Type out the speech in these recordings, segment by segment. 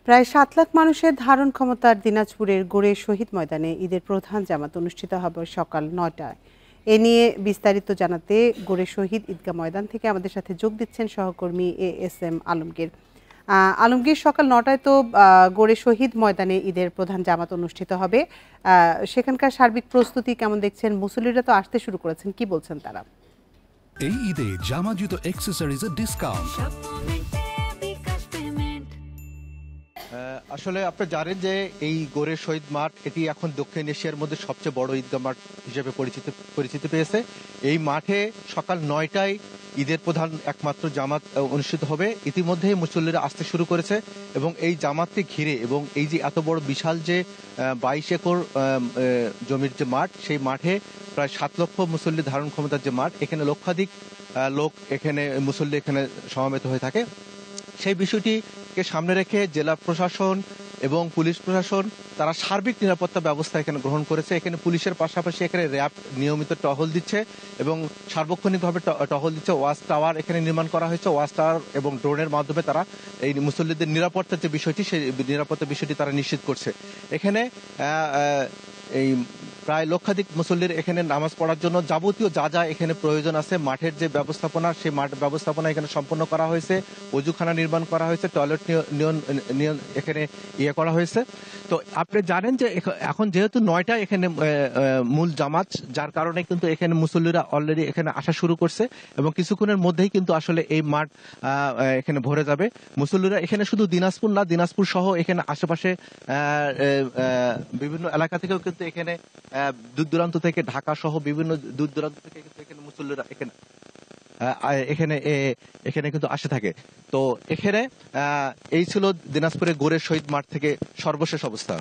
প্রায় ৭ লাখ মানুষের ধারণ ক্ষমতার দিনাজপুরের গোড়ে শহীদ ময়দানে ঈদের প্রধান জামাত অনুষ্ঠিত হবে সকাল ৯টায়। এ নিয়ে বিস্তারিত জানাতে গোড়ে শহীদ ঈদগাহ ময়দান থেকে আমাদের সাথে যোগ দিচ্ছেন সহকর্মী ASM আলমগীর। আলমগীর, সকাল ৯টায় তো গোড়ে শহীদ ময়দানে ঈদের প্রধান জামাত অনুষ্ঠিত হবে। সেখানকার সার্বিক প্রস্তুতি কেমন দেখছেন? মুসল্লিরা তো আসতে শুরু করেছেন, কি বলছেন তারা? এই ঈদে জামা জুতো অ্যাক্সেসরিজের ডিসকাউন্ট। আসলে আপনি জানেন যে এই গোরে শহীদ মাঠ এটি এখন দক্ষিণ এশিয়ার মধ্যে সবচেয়ে বড় ঈদগাহ মাঠ হিসেবে পরিচিতি পেয়েছে। এই মাঠে সকাল ৯টায় ঈদের প্রধান একমাত্র জামাত অনুষ্ঠিত হবে। ইতিমধ্যেই মুসল্লিরা আসতে শুরু করেছে এবং এই জামাতকে ঘিরে এবং এই যে এত বড় বিশাল যে 22 একর জমির যে মাঠ, সেই মাঠে প্রায় 7 লক্ষ মুসল্লি ধারণ ক্ষমতার যে মাঠ, এখানে লক্ষাধিক লোক মুসল্লি এখানে সমাবেত হয়ে থাকে। সেই বিষয়টিকে সামনে রেখে জেলা প্রশাসন এবং পুলিশ প্রশাসন তারা সার্বিক নিরাপত্তা ব্যবস্থা এখানে গ্রহণ করেছে। এখানে পুলিশের পাশাপাশি এখানে র্যাব নিয়মিত টহল দিচ্ছে এবং সার্বক্ষণিকভাবে টহল দিচ্ছে। ওয়াচ টাওয়ার এখানে নির্মাণ করা হয়েছে। ওয়াচ টাওয়ার এবং ড্রোনের মাধ্যমে তারা এই মুসল্লিদের নিরাপত্তার যে বিষয়টি, সেই নিরাপত্তার বিষয়টি তারা নিশ্চিত করছে। এখানে এই প্রায় লক্ষাধিক মুসল্লির এখানে নামাজ পড়ার জন্য যাবতীয় যা যা এখানে প্রয়োজন আছে, মাঠের যে ব্যবস্থাপনা, সেই মাঠ ব্যবস্থাপনা এখানে সম্পন্ন করা হয়েছে। অজুখানা নির্মাণ করা হয়েছে, টয়লেট এখানে করা হয়েছে। তো আপনি জানেন যে এখন যেহেতু ৯টায় এখানে মূল জামাত, যার কারণে কিন্তু এখানে মুসল্লিরা অলরেডি এখানে আসা শুরু করছে এবং কিছুক্ষণের মধ্যেই কিন্তু আসলে এই মাঠ এখানে ভরে যাবে। মুসল্লিরা এখানে শুধু দিনাজপুর না, দিনাজপুর সহ এখানে আশেপাশে বিভিন্ন এলাকা থেকেও কিন্তু এখানে দূর দূরান্ত থেকে, ঢাকা সহ বিভিন্ন দূর দূরান্ত থেকে কিন্তু এখানে মুসল্লিরা এখানে কিন্তু আসে থাকে। তো এখানে এই ছিল দিনাজপুরের গোড়ে শহীদ মাঠ থেকে সর্বশেষ অবস্থা।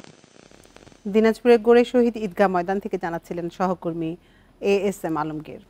দিনাজপুরের গোড়ে শহীদ ঈদগাহ ময়দান থেকে জানাচ্ছিলেন সহকর্মী ASM আলমগীর।